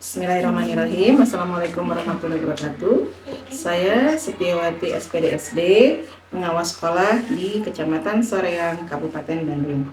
Bismillahirrahmanirrahim. Assalamualaikum warahmatullahi wabarakatuh. Saya Setiawati SPDSD, pengawas sekolah di Kecamatan Soreang, Kabupaten Bandung.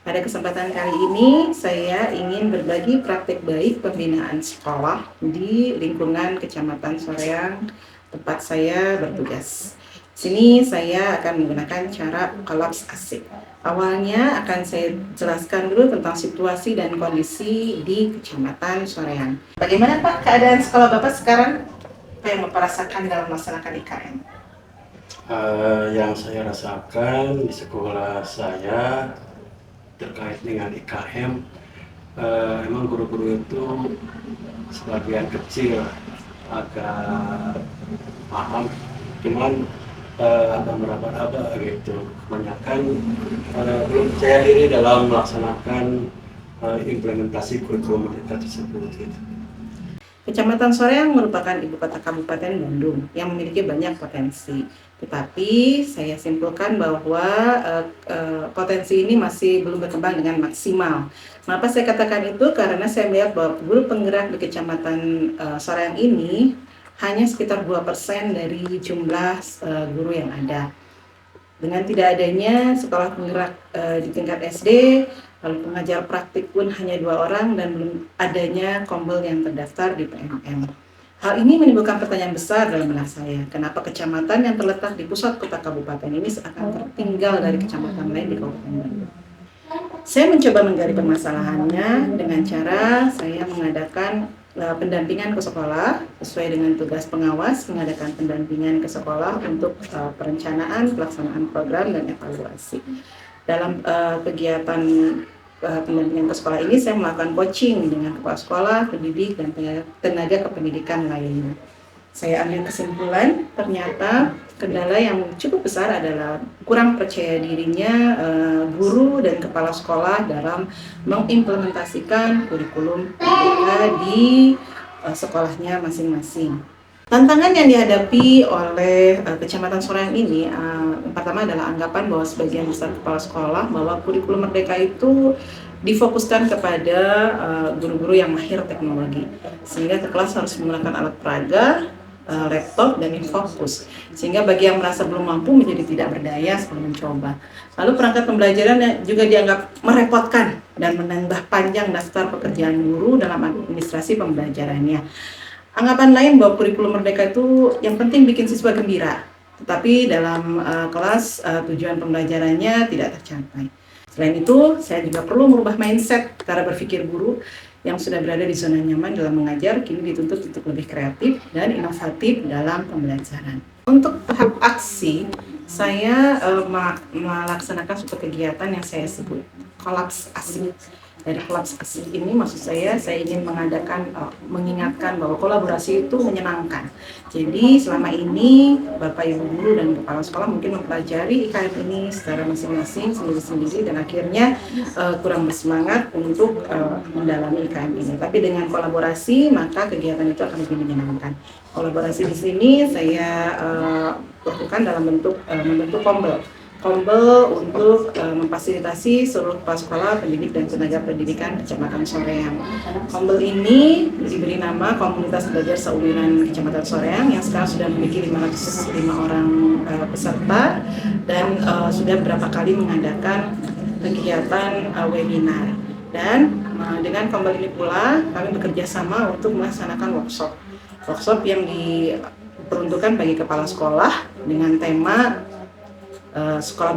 Pada kesempatan kali ini, saya ingin berbagi praktik baik pembinaan sekolah di lingkungan Kecamatan Soreang, tempat saya bertugas. Sini saya akan menggunakan cara kolaps asik. Awalnya akan saya jelaskan dulu tentang situasi dan kondisi di Kecamatan Soreang. Bagaimana Pak keadaan sekolah Bapak sekarang? Apa yang Bapak rasakan dalam melaksanakan IKN? Yang saya rasakan di sekolah saya terkait dengan IKM, emang guru-guru itu sebagian kecil agak paham, cuman agak meraba-raba gitu. Kebanyakan belum percaya diri dalam melaksanakan implementasi kurikulum mereka tersebut gitu. Kecamatan Soreang merupakan ibu kota Kabupaten Bandung yang memiliki banyak potensi. Tetapi saya simpulkan bahwa potensi ini masih belum berkembang dengan maksimal. Kenapa saya katakan itu? Karena saya melihat bahwa guru penggerak di Kecamatan Soreang ini hanya sekitar 2% dari jumlah guru yang ada. Dengan tidak adanya sekolah penggerak di tingkat SD, lalu pengajar praktik pun hanya 2 orang dan belum adanya kombel yang terdaftar di PMM. Hal ini menimbulkan pertanyaan besar dalam benak saya, kenapa kecamatan yang terletak di pusat kota kabupaten ini seakan tertinggal dari kecamatan lain di Kabupaten Bandung. Saya mencoba menggali permasalahannya dengan cara saya mengadakan pendampingan ke sekolah sesuai dengan tugas pengawas, mengadakan pendampingan ke sekolah untuk perencanaan, pelaksanaan program dan evaluasi. Dalam kegiatan pendampingan ke sekolah ini saya melakukan coaching dengan kepala sekolah, pendidik dan tenaga kependidikan lainnya. Saya ambil kesimpulan ternyata kendala yang cukup besar adalah kurang percaya dirinya guru dan kepala sekolah dalam mengimplementasikan kurikulum di sekolahnya masing-masing. Tantangan yang dihadapi oleh Kecamatan Soreang ini pertama adalah anggapan bahwa sebagian besar kepala sekolah bahwa kurikulum merdeka itu difokuskan kepada guru-guru yang mahir teknologi, sehingga ke kelas harus menggunakan alat peraga, laptop dan infocus, sehingga bagi yang merasa belum mampu menjadi tidak berdaya sebelum mencoba. Lalu perangkat pembelajaran juga dianggap merepotkan dan menambah panjang daftar pekerjaan guru dalam administrasi pembelajarannya. Anggapan lain bahwa kurikulum merdeka itu yang penting bikin siswa gembira, tetapi dalam kelas tujuan pembelajarannya tidak tercapai. Selain itu, saya juga perlu merubah mindset cara berpikir guru yang sudah berada di zona nyaman dalam mengajar, kini dituntut untuk lebih kreatif dan inovatif dalam pembelajaran. Untuk tahap aksi, saya melaksanakan suatu kegiatan yang saya sebut kolaps asik. Dari kolaps asik ini maksud saya ingin mengingatkan bahwa kolaborasi itu menyenangkan. Jadi selama ini Bapak Ibu guru dan kepala sekolah mungkin mempelajari IKN ini secara masing-masing sendiri-sendiri dan akhirnya kurang bersemangat untuk mendalami IKN ini. Tapi dengan kolaborasi maka kegiatan itu akan lebih menyenangkan. Kolaborasi di sini saya lakukan dalam bentuk membentuk kombel untuk memfasilitasi seluruh kepala sekolah, pendidik dan tenaga pendidikan Kecamatan Soreang. Kombel ini diberi nama Komunitas Belajar Seulinan Kecamatan Soreang yang sekarang sudah memiliki 505 orang peserta dan sudah beberapa kali mengadakan kegiatan webinar. Dan dengan kombel ini pula kami bekerja sama untuk melaksanakan workshop yang diperuntukkan bagi kepala sekolah dengan tema sekolah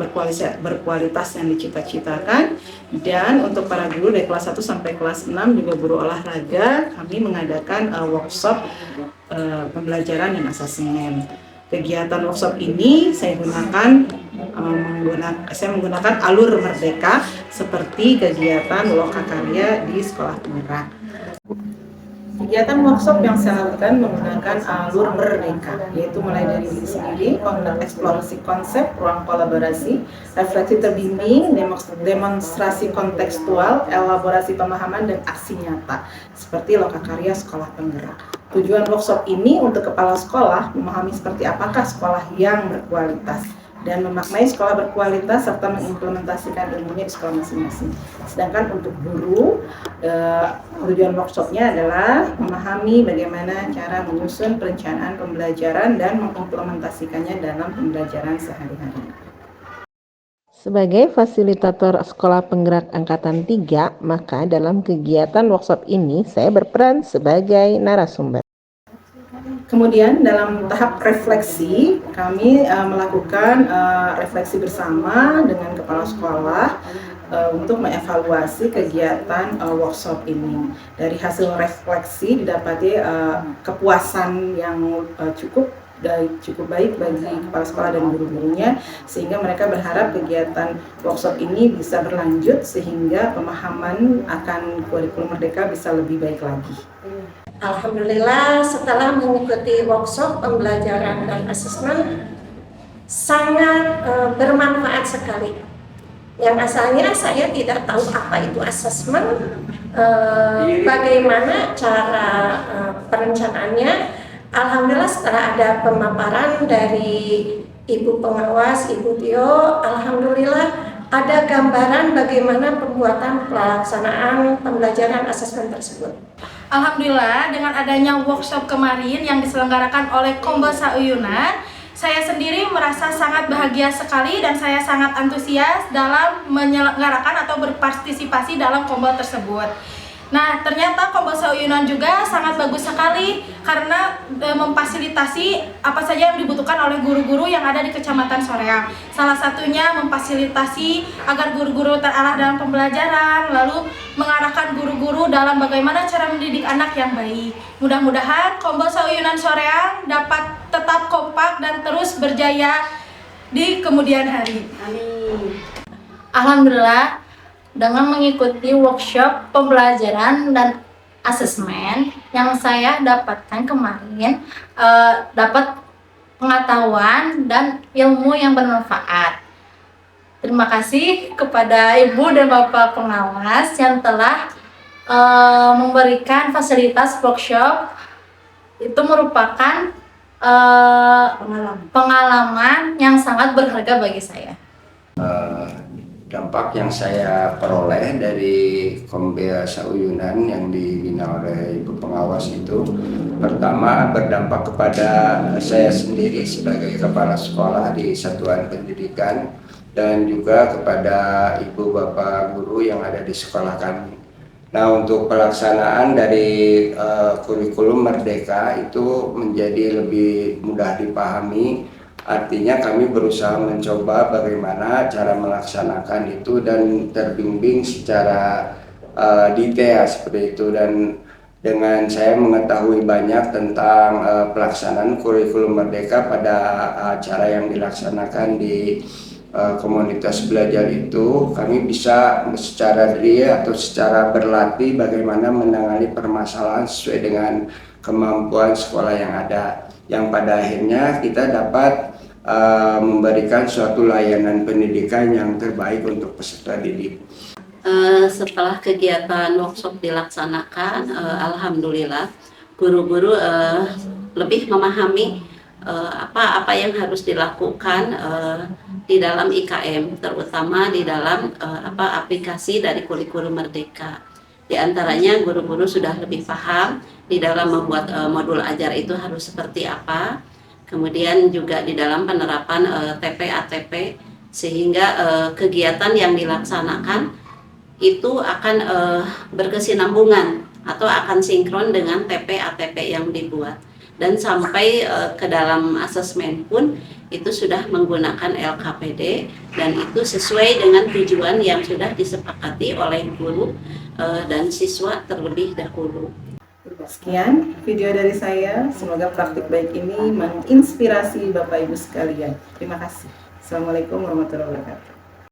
berkualitas yang dicita-citakan. Dan untuk para guru dari kelas 1 sampai kelas 6 juga guru olahraga, kami mengadakan workshop pembelajaran dan asesmen. Kegiatan workshop ini saya menggunakan alur merdeka seperti kegiatan lokakarya di sekolah penggerak. Kegiatan workshop yang saya lakukan menggunakan alur merdeka, yaitu mulai dari diri sendiri, eksplorasi konsep, ruang kolaborasi, refleksi terbimbing, demonstrasi kontekstual, elaborasi pemahaman, dan aksi nyata, seperti lokakarya sekolah penggerak. Tujuan workshop ini untuk kepala sekolah memahami seperti apakah sekolah yang berkualitas, dan memaknai sekolah berkualitas serta mengimplementasikan ilmunya di sekolah masing-masing. Sedangkan untuk guru, tujuan workshopnya adalah memahami bagaimana cara menyusun perencanaan pembelajaran dan mengimplementasikannya dalam pembelajaran sehari-hari. Sebagai fasilitator Sekolah Penggerak Angkatan 3, maka dalam kegiatan workshop ini saya berperan sebagai narasumber. Kemudian dalam tahap refleksi, kami melakukan refleksi bersama dengan kepala sekolah untuk mengevaluasi kegiatan workshop ini. Dari hasil refleksi didapati kepuasan yang cukup baik bagi kepala sekolah dan guru-gurunya, sehingga mereka berharap kegiatan workshop ini bisa berlanjut sehingga pemahaman akan kurikulum Merdeka bisa lebih baik lagi. Alhamdulillah, setelah mengikuti workshop pembelajaran dan asesmen sangat bermanfaat sekali. Yang asalnya saya tidak tahu apa itu asesmen, bagaimana cara perencanaannya. Alhamdulillah setelah ada pemaparan dari Ibu Pengawas, Ibu Tio, alhamdulillah ada gambaran bagaimana pembuatan pelaksanaan pembelajaran asesmen tersebut. Alhamdulillah dengan adanya workshop kemarin yang diselenggarakan oleh Kombasa Uyunan, saya sendiri merasa sangat bahagia sekali dan saya sangat antusias dalam menyelenggarakan atau berpartisipasi dalam Kombal tersebut. Nah, ternyata Kombasa Uyunan juga sangat bagus sekali karena memfasilitasi apa saja yang dibutuhkan oleh guru-guru yang ada di Kecamatan Soreang. Salah satunya memfasilitasi agar guru-guru terarah dalam pembelajaran, lalu mengarahkan guru-guru dalam bagaimana cara mendidik anak yang baik. Mudah-mudahan Kombasa Uyunan Soreang dapat tetap kompak dan terus berjaya di kemudian hari. Amin. Alhamdulillah, dengan mengikuti workshop pembelajaran dan asesmen yang saya dapatkan kemarin, dapat pengetahuan dan ilmu yang bermanfaat. Terima kasih kepada Ibu dan Bapak pengawas yang telah memberikan fasilitas workshop. Itu merupakan pengalaman yang sangat berharga bagi saya. Dampak yang saya peroleh dari Kombasa Uyunan yang dibina oleh Ibu Pengawas itu, pertama berdampak kepada saya sendiri sebagai kepala sekolah di satuan pendidikan dan juga kepada Ibu Bapak guru yang ada di sekolah kami. Nah, untuk pelaksanaan dari kurikulum Merdeka itu menjadi lebih mudah dipahami. Artinya kami berusaha mencoba bagaimana cara melaksanakan itu dan terbimbing secara detail seperti itu, dan dengan saya mengetahui banyak tentang pelaksanaan kurikulum Merdeka pada acara yang dilaksanakan di komunitas belajar itu, kami bisa secara real atau secara berlatih bagaimana menangani permasalahan sesuai dengan kemampuan sekolah yang ada, yang pada akhirnya kita dapat memberikan suatu layanan pendidikan yang terbaik untuk peserta didik. Setelah kegiatan workshop dilaksanakan, alhamdulillah guru-guru lebih memahami apa yang harus dilakukan di dalam IKM, terutama di dalam aplikasi dari kurikulum Merdeka. Di antaranya guru-guru sudah lebih paham di dalam membuat modul ajar itu harus seperti apa. Kemudian juga di dalam penerapan TP-ATP, sehingga kegiatan yang dilaksanakan itu akan berkesinambungan atau akan sinkron dengan TP-ATP yang dibuat. Dan sampai ke dalam asesmen pun itu sudah menggunakan LKPD dan itu sesuai dengan tujuan yang sudah disepakati oleh guru dan siswa terlebih dahulu. Sekian video dari saya, semoga praktik baik ini menginspirasi Bapak Ibu sekalian. Terima kasih. Assalamualaikum warahmatullahi wabarakatuh.